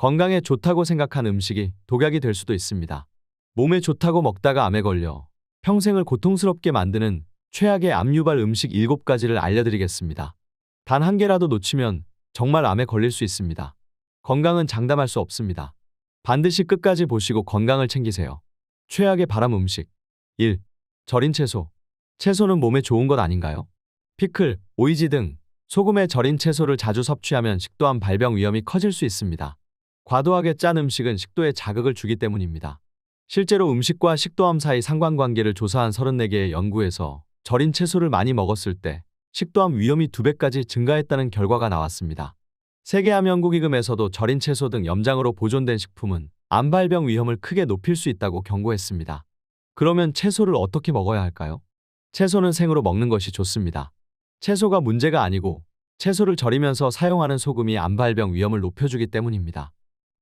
건강에 좋다고 생각한 음식이 독약이 될 수도 있습니다. 몸에 좋다고 먹다가 암에 걸려 평생을 고통스럽게 만드는 최악의 암 유발 음식 7가지를 알려드리겠습니다. 단 한 개라도 놓치면 정말 암에 걸릴 수 있습니다. 건강은 장담할 수 없습니다. 반드시 끝까지 보시고 건강을 챙기세요. 최악의 발암 음식 1. 절인 채소. 채소는 몸에 좋은 것 아닌가요? 피클, 오이지 등 소금에 절인 채소를 자주 섭취하면 식도암 발병 위험이 커질 수 있습니다. 과도하게 짠 음식은 식도에 자극을 주기 때문입니다. 실제로 음식과 식도암 사이 상관관계를 조사한 34개의 연구에서 절인 채소를 많이 먹었을 때 식도암 위험이 2배까지 증가했다는 결과가 나왔습니다. 세계암연구기금에서도 절인 채소 등 염장으로 보존된 식품은 암 발병 위험을 크게 높일 수 있다고 경고했습니다. 그러면 채소를 어떻게 먹어야 할까요? 채소는 생으로 먹는 것이 좋습니다. 채소가 문제가 아니고 채소를 절이면서 사용하는 소금이 암 발병 위험을 높여주기 때문입니다.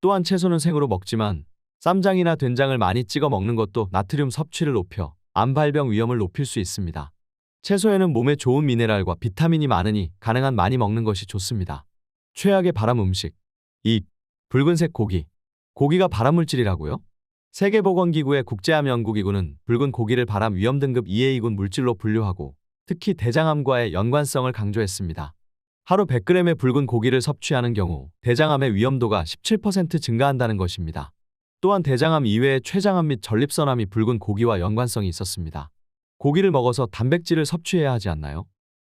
또한 채소는 생으로 먹지만 쌈장이나 된장을 많이 찍어 먹는 것도 나트륨 섭취를 높여 암 발병 위험을 높일 수 있습니다. 채소에는 몸에 좋은 미네랄과 비타민이 많으니 가능한 많이 먹는 것이 좋습니다. 최악의 발암 음식 2. 붉은색 고기. 고기가 발암물질이라고요? 세계보건기구의 국제암연구기구는 붉은 고기를 발암 위험 등급 2A군 물질로 분류하고 특히 대장암과의 연관성을 강조했습니다. 하루 100g의 붉은 고기를 섭취하는 경우 대장암의 위험도가 17% 증가한다는 것입니다. 또한 대장암 이외의 췌장암 및 전립선암이 붉은 고기와 연관성이 있었습니다. 고기를 먹어서 단백질을 섭취해야 하지 않나요?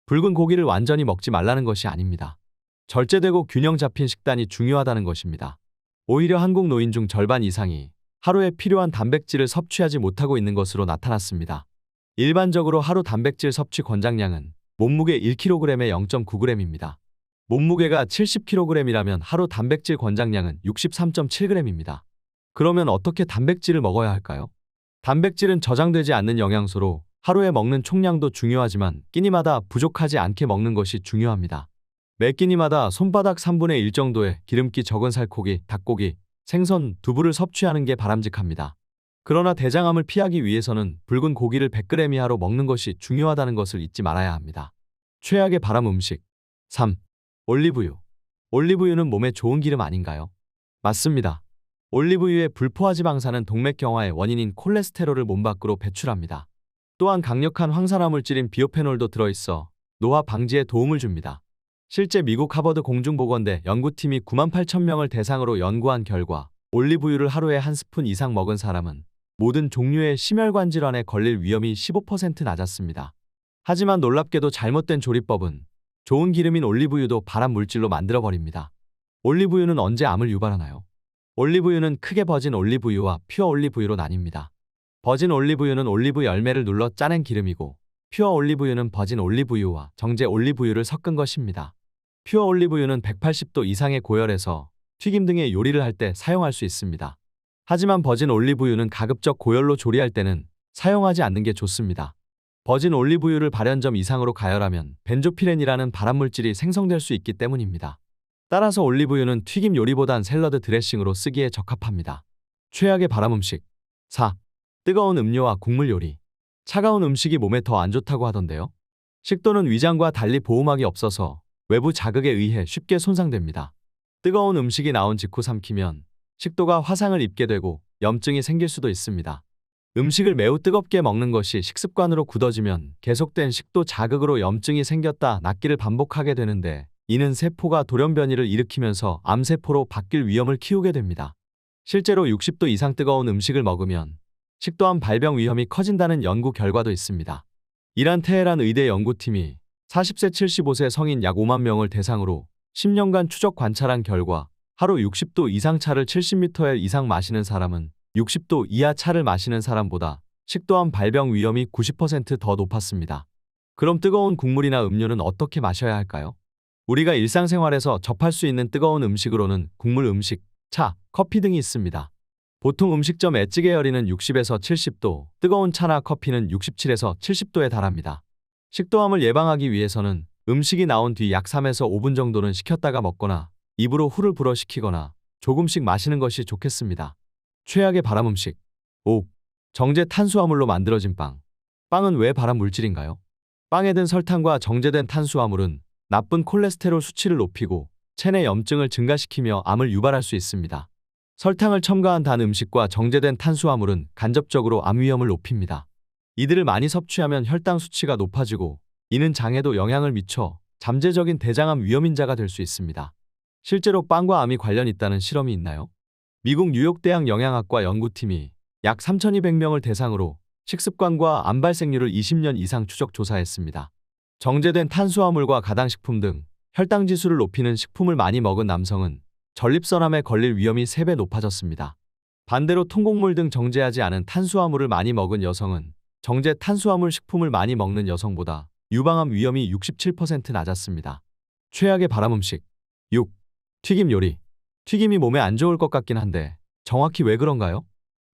붉은 고기를 완전히 먹지 말라는 것이 아닙니다. 절제되고 균형 잡힌 식단이 중요하다는 것입니다. 오히려 한국 노인 중 절반 이상이 하루에 필요한 단백질을 섭취하지 못하고 있는 것으로 나타났습니다. 일반적으로 하루 단백질 섭취 권장량은 몸무게 1kg에 0.9g입니다. 몸무게가 70kg이라면 하루 단백질 권장량은 63.7g입니다. 그러면 어떻게 단백질을 먹어야 할까요? 단백질은 저장되지 않는 영양소로 하루에 먹는 총량도 중요하지만 끼니마다 부족하지 않게 먹는 것이 중요합니다. 매 끼니마다 손바닥 3분의 1 정도의 기름기 적은 살코기, 닭고기, 생선, 두부를 섭취하는 게 바람직합니다. 그러나 대장암을 피하기 위해서는 붉은 고기를 100g 이하로 먹는 것이 중요하다는 것을 잊지 말아야 합니다. 최악의 발암 음식 3. 올리브유. 올리브유는 몸에 좋은 기름 아닌가요? 맞습니다. 올리브유의 불포화지방산은 동맥경화의 원인인 콜레스테롤을 몸 밖으로 배출합니다. 또한 강력한 황산화물질인 비오페놀도 들어있어 노화 방지에 도움을 줍니다. 실제 미국 하버드 공중보건대 연구팀이 98,000명을 대상으로 연구한 결과 올리브유를 하루에 한 스푼 이상 먹은 사람은 모든 종류의 심혈관 질환에 걸릴 위험이 15% 낮았습니다. 하지만 놀랍게도 잘못된 조리법은 좋은 기름인 올리브유도 발암 물질로 만들어버립니다. 올리브유는 언제 암을 유발하나요? 올리브유는 크게 버진 올리브유와 퓨어 올리브유로 나뉩니다. 버진 올리브유는 올리브 열매를 눌러 짜낸 기름이고 퓨어 올리브유는 버진 올리브유와 정제 올리브유를 섞은 것입니다. 퓨어 올리브유는 180도 이상의 고열에서 튀김 등의 요리를 할 때 사용할 수 있습니다. 하지만 버진 올리브유는 가급적 고열로 조리할 때는 사용하지 않는 게 좋습니다. 버진 올리브유를 발연점 이상으로 가열하면 벤조피렌이라는 발암물질이 생성될 수 있기 때문입니다. 따라서 올리브유는 튀김 요리보단 샐러드 드레싱으로 쓰기에 적합합니다. 최악의 발암 음식 4. 뜨거운 음료와 국물 요리. 차가운 음식이 몸에 더 안 좋다고 하던데요. 식도는 위장과 달리 보호막이 없어서 외부 자극에 의해 쉽게 손상됩니다. 뜨거운 음식이 나온 직후 삼키면 식도가 화상을 입게 되고 염증이 생길 수도 있습니다. 음식을 매우 뜨겁게 먹는 것이 식습관으로 굳어지면 계속된 식도 자극으로 염증이 생겼다 낫기를 반복하게 되는데 이는 세포가 돌연변이를 일으키면서 암세포로 바뀔 위험을 키우게 됩니다. 실제로 60도 이상 뜨거운 음식을 먹으면 식도암 발병 위험이 커진다는 연구 결과도 있습니다. 이란 테헤란 의대 연구팀이 40세 75세 성인 약 5만 명을 대상으로 10년간 추적 관찰한 결과 하루 60도 이상 차를 70ml 이상 마시는 사람은 60도 이하 차를 마시는 사람보다 식도암 발병 위험이 90% 더 높았습니다. 그럼 뜨거운 국물이나 음료는 어떻게 마셔야 할까요? 우리가 일상생활에서 접할 수 있는 뜨거운 음식으로는 국물 음식, 차, 커피 등이 있습니다. 보통 음식점 찌개 열이는 60에서 70도, 뜨거운 차나 커피는 67에서 70도에 달합니다. 식도암을 예방하기 위해서는 음식이 나온 뒤 약 3에서 5분 정도는 식혔다가 먹거나 입으로 후를 불어식히거나 조금씩 마시는 것이 좋겠습니다. 최악의 발암 음식 5. 정제 탄수화물로 만들어진 빵. 빵은 왜 발암 물질인가요? 빵에 든 설탕과 정제된 탄수화물은 나쁜 콜레스테롤 수치를 높이고 체내 염증을 증가시키며 암을 유발할 수 있습니다. 설탕을 첨가한 단 음식과 정제된 탄수화물은 간접적으로 암 위험을 높입니다. 이들을 많이 섭취하면 혈당 수치가 높아지고 이는 장에도 영향을 미쳐 잠재적인 대장암 위험인자가 될 수 있습니다. 실제로 빵과 암이 관련 있다는 실험이 있나요? 미국 뉴욕대학 영양학과 연구팀이 약 3,200명을 대상으로 식습관과 암 발생률을 20년 이상 추적 조사했습니다. 정제된 탄수화물과 가당식품 등 혈당 지수를 높이는 식품을 많이 먹은 남성은 전립선암에 걸릴 위험이 3배 높아졌습니다. 반대로 통곡물 등 정제하지 않은 탄수화물을 많이 먹은 여성은 정제 탄수화물 식품을 많이 먹는 여성보다 유방암 위험이 67% 낮았습니다. 최악의 발암 음식 6. 튀김 요리. 튀김이 몸에 안 좋을 것 같긴 한데 정확히 왜 그런가요?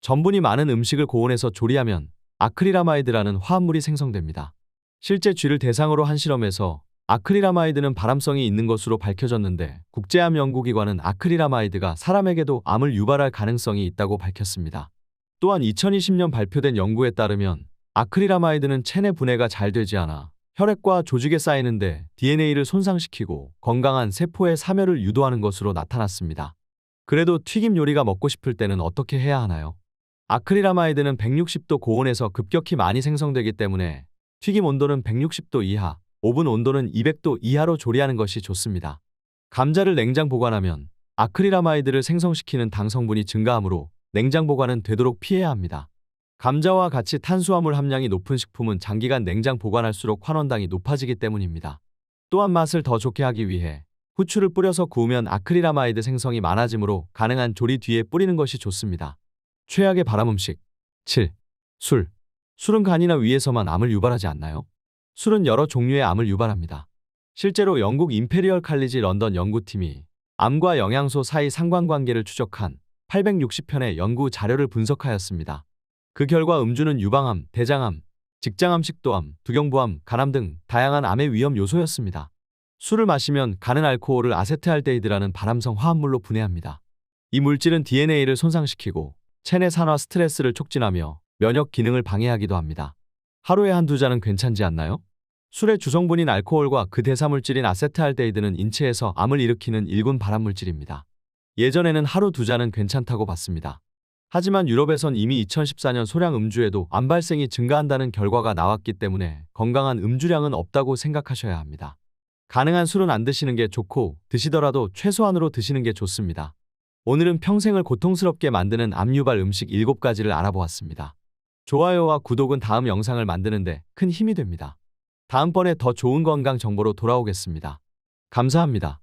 전분이 많은 음식을 고온에서 조리하면 아크릴아마이드라는 화합물이 생성됩니다. 실제 쥐를 대상으로 한 실험에서 아크릴아마이드는 발암성이 있는 것으로 밝혀졌는데 국제암 연구기관은 아크릴아마이드가 사람에게도 암을 유발할 가능성이 있다고 밝혔습니다. 또한 2020년 발표된 연구에 따르면 아크릴아마이드는 체내 분해가 잘 되지 않아 혈액과 조직에 쌓이는데 DNA를 손상시키고 건강한 세포의 사멸을 유도하는 것으로 나타났습니다. 그래도 튀김 요리가 먹고 싶을 때는 어떻게 해야 하나요? 아크릴아마이드는 160도 고온에서 급격히 많이 생성되기 때문에 튀김 온도는 160도 이하, 오븐 온도는 200도 이하로 조리하는 것이 좋습니다. 감자를 냉장 보관하면 아크릴아마이드를 생성시키는 당 성분이 증가하므로 냉장 보관은 되도록 피해야 합니다. 감자와 같이 탄수화물 함량이 높은 식품은 장기간 냉장 보관할수록 환원당이 높아지기 때문입니다. 또한 맛을 더 좋게 하기 위해 후추를 뿌려서 구우면 아크릴아마이드 생성이 많아지므로 가능한 조리 뒤에 뿌리는 것이 좋습니다. 최악의 발암 음식 7. 술. 술은 간이나 위에서만 암을 유발하지 않나요? 술은 여러 종류의 암을 유발합니다. 실제로 영국 임페리얼 칼리지 런던 연구팀이 암과 영양소 사이 상관관계를 추적한 860편의 연구 자료를 분석하였습니다. 그 결과 음주는 유방암, 대장암, 직장암, 식도암, 두경부암, 간암 등 다양한 암의 위험 요소였습니다. 술을 마시면 간은 알코올을 아세트알데히드라는 발암성 화합물로 분해합니다. 이 물질은 DNA를 손상시키고 체내 산화 스트레스를 촉진하며 면역 기능을 방해하기도 합니다. 하루에 한두 잔은 괜찮지 않나요? 술의 주성분인 알코올과 그 대사물질인 아세트알데히드는 인체에서 암을 일으키는 1군 발암물질입니다. 예전에는 하루 두 잔은 괜찮다고 봤습니다. 하지만 유럽에선 이미 2014년 소량 음주에도 암 발생이 증가한다는 결과가 나왔기 때문에 건강한 음주량은 없다고 생각하셔야 합니다. 가능한 술은 안 드시는 게 좋고 드시더라도 최소한으로 드시는 게 좋습니다. 오늘은 평생을 고통스럽게 만드는 암 유발 음식 7가지를 알아보았습니다. 좋아요와 구독은 다음 영상을 만드는데 큰 힘이 됩니다. 다음번에 더 좋은 건강 정보로 돌아오겠습니다. 감사합니다.